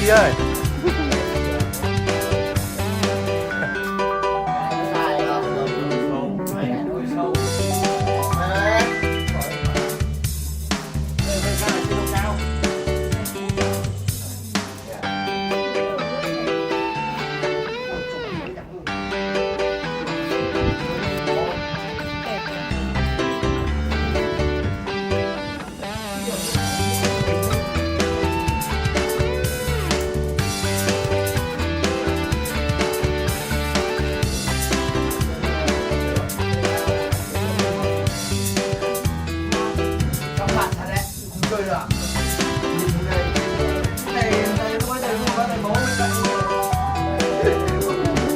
Chi ơi.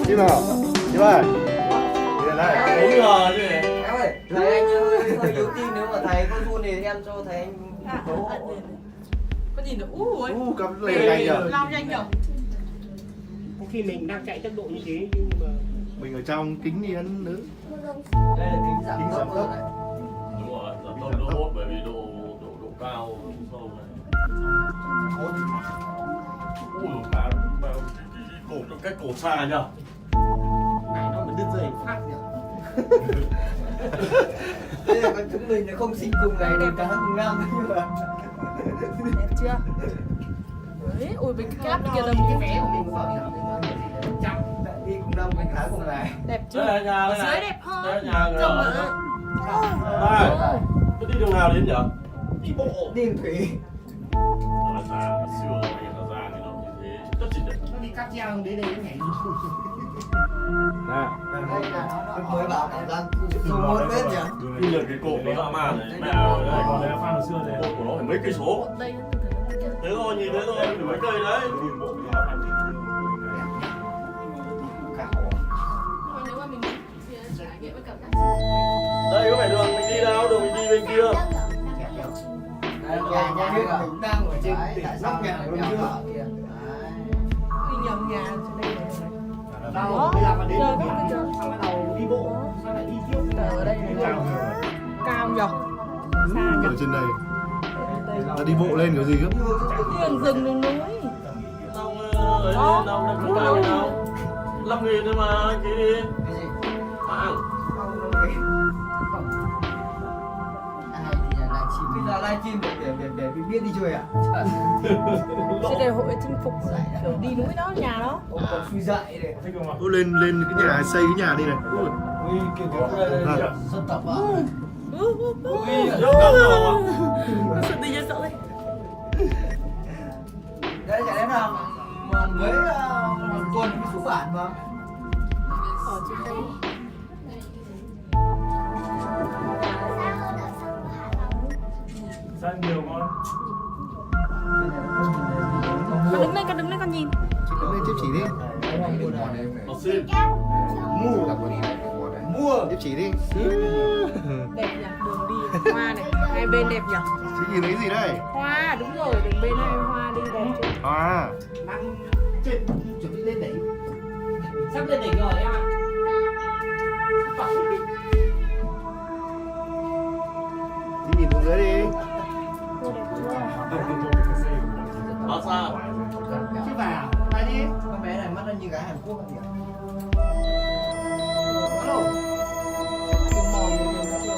Chị nào? Chị ơi. Đi đây. Đúng rồi chứ. Em ơi, thầy anh hơi yếu tim, nếu mà thầy có run thì em cho thầy anh tố. Có nhìn được ui. Cầm lên nhanh nhở. Lao nhanh nhở. Có khi mình đang chạy tốc độ như thế nhưng mà Mình ở trong kính đi ăn nữa. Đây là kính giảm tốc rồi này. Đúng rồi, giảm tốc độ hốt bởi vì độ cao sâu này. Ui mà cổ cách cổ xa nhở. này nó mới đứt dây phát nhỉ. Đây là con chúng mình nó không sinh cùng ngày đẹp cả cùng năm nhưng mà Đẹp chưa? Đấy, ui mình cáp kia là một vé của mình vào. đi cùng năm mình khá cùng ngày. Đẹp chưa? Đây là nhà đây này. Dưới đẹp hơn. Đây là nhà người Trông ở. mà. Đây. Nó đi đường nào đến nhỉ? Đi bộ. Đi đường thủy. Nó ra xưa mình nó ra thì nó như thế. Rất chỉ đẹp. Nó đi cáp treo đến đây nó nhảy. Nè. Đây là nó mới bảo nó đang số 1 mét nhỉ. Bây giờ cái cổ nó dã man này. Mẹ ơi, đây còn đây fan hồi xưa này. Cổ của nó phải mấy cây số. Đây Thế thôi, nhìn thế thôi, mấy cây đấy. nếu mà mình trải nghiệm với cảm giác Đây có phải đường mình đi đâu, đường mình đi bên kia. Đây nhà biết mình đang ở trên đỉnh nóc nhà luôn chưa? đi nhầm nhà trên đây này. Đâu, bây giờ mà đến xong bắt đầu đi bộ, sao lại đi tiếp? Ở đây này cao nhở. Xa nhở. Ở trên đây. Là đi bộ lên kiểu gì gấp. Đường rừng đường núi. Đâu không cao gì đâu. 5.000 thôi mà, ký đi. Mạng. Bây giờ livestream để biết đi chơi à? Trên đây hội chinh phục kiểu đi núi đó, nhà đó. Còn suy dạy này. Ôi, lên cái nhà, xây cái nhà đi này. Ui. Ui, kiểu dân tộc à? Ui, dốc cắm rồi. Sợ đi cho sợ đấy. Đây chả lẽ là mới một tuần mới xuống bản mà. Ở trên đây. Sao nhiều con? Con đứng lên con nhìn. Chị đứng lên tiếp chỉ đi. Nó xin. Mua. Tiếp chỉ đi. Đẹp nhỉ, đường đi hoa này, hai bên đẹp nhỉ. Chị nhìn thấy gì đây? Hoa, đúng rồi, đường bên hai hoa đi đẹp chưa? À. Đang trên chuẩn bị lên đỉnh. Sắp lên đỉnh rồi em ạ. Chị nhìn xuống dưới đi. Cô đẹp chưa? Nó sao? Chứ vào, lại đi. Con bé này mắt nó như gái Hàn Quốc vậy. Alo. Đường mòn đường chưa?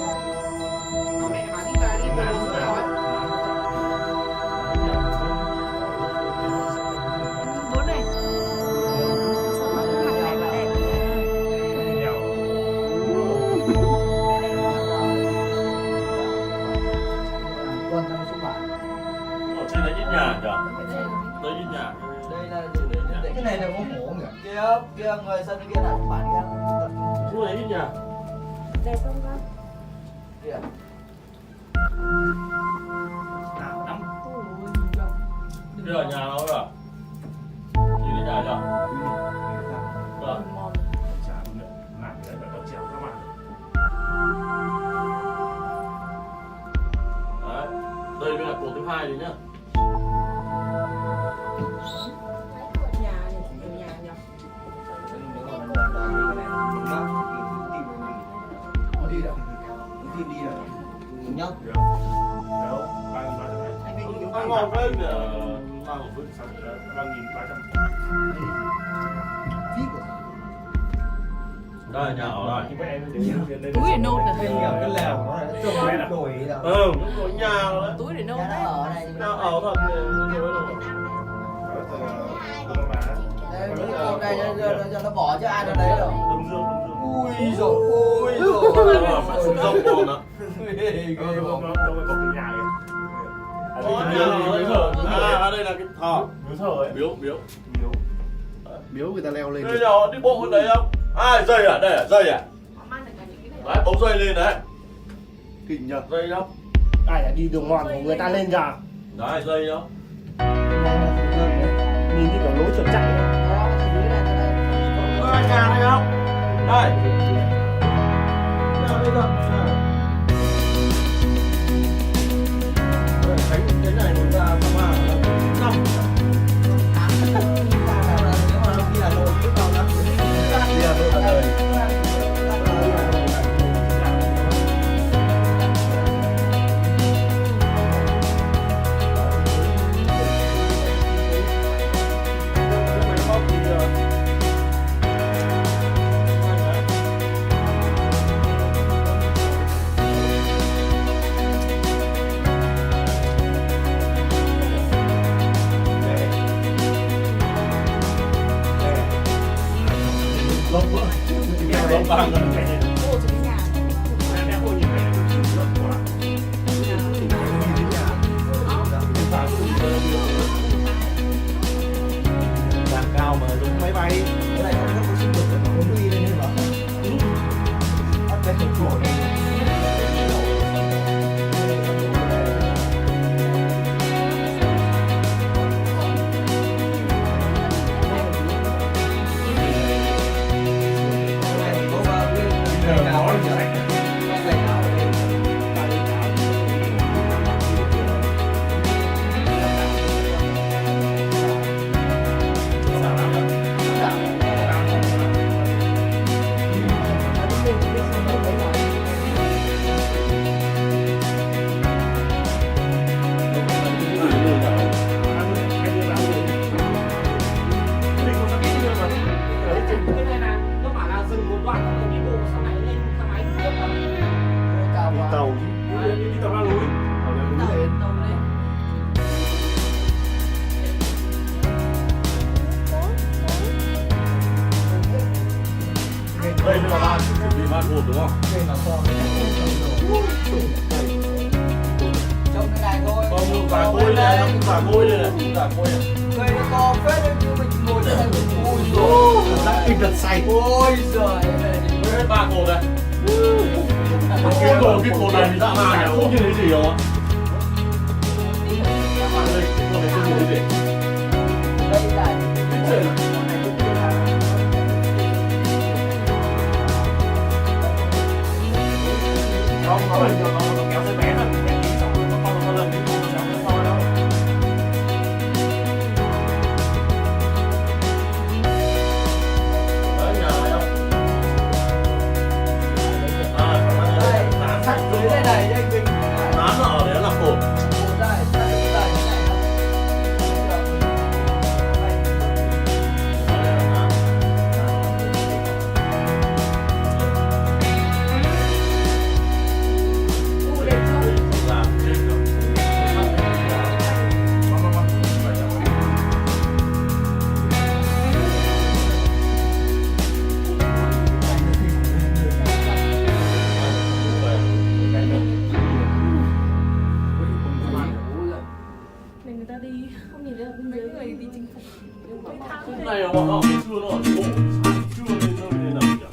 Mẹ mà đi vào đi vào rồi. Bố này. Mặt này mà đẹp. Con đang xuống bản. Ở trên đấy ít nhà nhỉ? Đây ít nhà. Đây là cái này là có hổ nhỉ? Kia người dân kia là bản kia. Khu này ít nhà. Đẹp không con? Kìa. Nào, nắm. Ôi nhìn chưa? Đây là nhà nó rồi. Nhìn thấy nhà chưa? Vâng. Đường mòn. Đấy. Đây mới là cổ thứ hai đấy nhá. Nhà nhỉ, nhiều nhà nhỉ. Nếu mà mình làm đi cái này mình mắc thì tìm mình đi đâu? Tìm đi đâu? Nhóc. Ăn ngon đấy để Ba một phút 3.300. Đây nhà ở đây. Túi để nôn à? Cái lèo nó là trông đổi là. Ừ, có nhà đấy. Túi để nôn Nó đấy. ở đây. Nhà ở thật rồi đâu. Đây giờ nó bỏ cho ai vào đấy rồi. Đông Dương. Ui giời ôi giời. Phải xuống dốc còn đó. Ghê ghê không? À đây là cái thờ. Biếu. Biếu người ta leo lên. Đây nhỏ đi bộ bên đấy không? À dây à? Đây à? Dây à? Đấy, bấu dây lên đấy. Kinh nhờ. Dây đâu? Ai đã đi đường mòn của người ta lên giờ. Đấy, dây đâu? Nhìn như kiểu lối chuột chạy ấy. Có nhà đây không? Đây. Nhà đây rồi. Cái này nó ra Sapa năm. Băng Đàn cao mà giống máy bay. Cái này nó có sinh lực nó không đi lên hết mà. Bắt cái cổ cổ này. Tàu chứ. đi tàu ra núi. Tàu leo núi lên. Đây là ban, chuẩn bị ban hộp đúng không? Đây là kho. Trông cái này thôi. Còn cả côi đây, nó cũng cả côi đây này, cũng cả côi này. Cây nó to phết đấy, nhưng mình ngồi trên này mình ui rồi. Đã kinh thật say. Ôi giời. Hết ba cột đây. Cái cột này thì dã man nhỉ, không như thế gì đâu á. Đây, cái cột này không như thế gì. Đây là Không, nó là nó kéo xe bé thôi, bé tí xong rồi nó không lần kéo xe to đâu. Đấy, nhà này không? đây, sắt dưới đây này đây mình. Án nó ở đấy là cột. Đây, sắt dưới đây này. Để người ta đi, không nhìn thấy ở bên dưới người đi chinh phục. Cái này là bọn họ ngày xưa nó ở bộ, chưa lên nơi nên là gì ạ?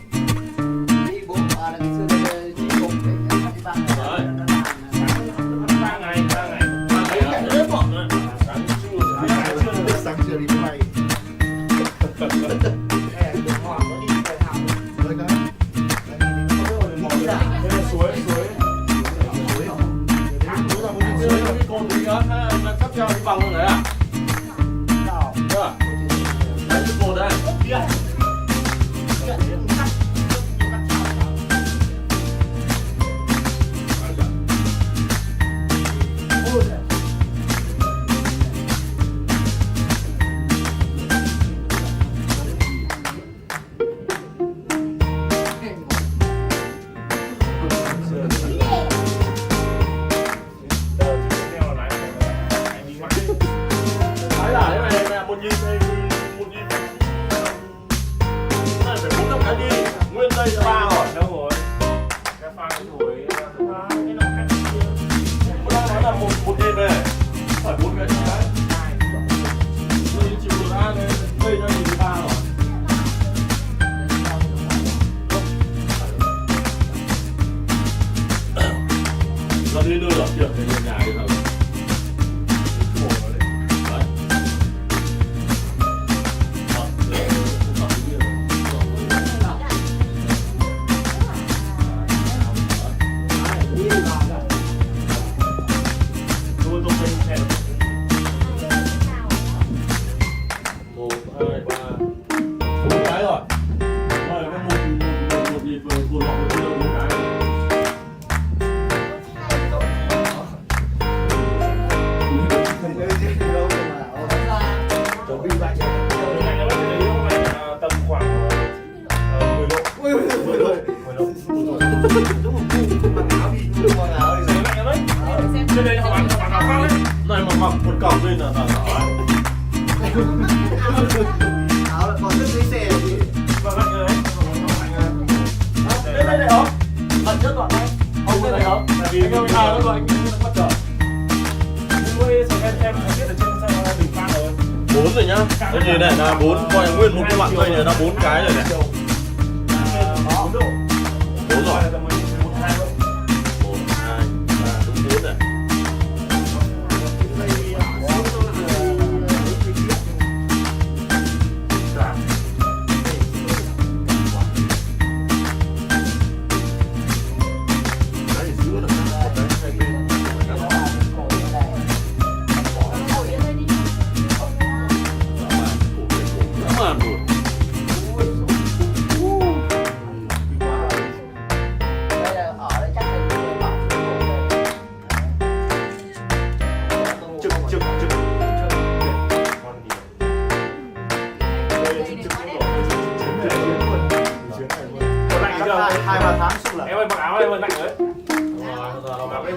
Đi bộ là cái xưa đây Chinh Phục cái Fansipan này. Đấy. 3 ngày hết bọn rồi. Sáng trưa, Sáng trưa đi máy bay. Đường mòn nó đi về thẳng. Rồi đó. đây là suối. Chơi cái cột gì đó, là cắp treo đi bằng rồi đấy à? Chưa à? Đấy cái cột đây. Nó đi đưa đợt tiệm về nhà đi thôi. Khổ nó đấy. Đấy. Tôi mình xem. 1, 2, 3. 4 cái rồi. Rồi cái một nhịp vừa lọc vừa đưa 4 cái. Chuẩn bị vậy. Tầm khoảng 10 độ. 10 độ. 10 độ. Đúng một cụ mặc áo đi, đừng mặc áo đi. Đấy lạnh đấy. Trên đây họ bán áo khoác đấy. Này mà mặc một cổng lên là đỏ đấy. Áo là còn rất dễ xè gì. Và lạnh rồi đấy. Đây đây hả? Lạnh rất gọn đấy. Không đây này hả? Tại vì cái nào nó gọi anh bắt trở. Nuôi em biết ở trên xe bình phan rồi. 4 rồi nhá. Cái gì này là 4, coi nguyên một cái bạn cây này là 4 cái rồi này. 4 độ. 4 rồi. 1, 2, 3, đúng 4 rồi. Hai ba tháng sức là Em ơi mặc áo em ơi lạnh đấy. Giờ nó mặc cái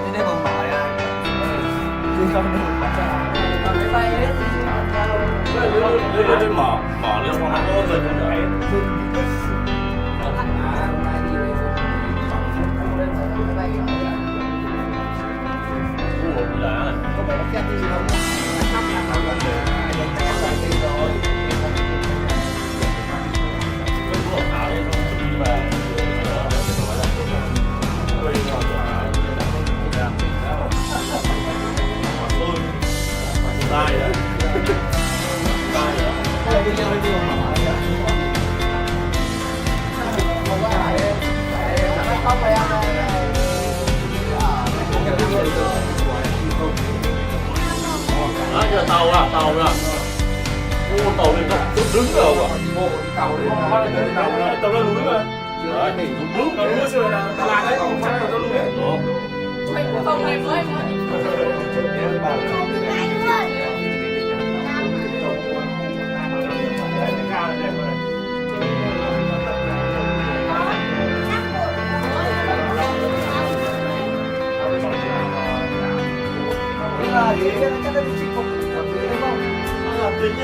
đây mà mở ra mở lên phòng ăn rồi không được hết. Đá này. có phải nó kẹt gì đâu. Nắp nhà thằng bạn có giải tiền rồi. Cái của áo đấy không đi về. Quay vào quả tai đấy. Đó kìa tàu à, tàu à. Ô, tàu này nó đứng rồi à. Tàu đấy. Tàu lên núi mà. Đấy, đúng nó núi xưa là Đà Lạt đấy, không phải là tàu núi. Không em ơi. Chắc là đi chinh phục ở dưới đấy không? Tính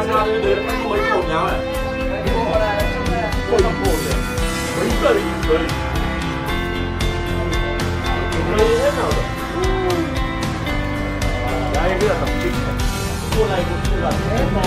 xa đến mấy cột nhau này. Cột cột này. Mấy cây cây. Cây hết nào rồi. Đây cái là tổng trinh. Cột này cũng là hết mà.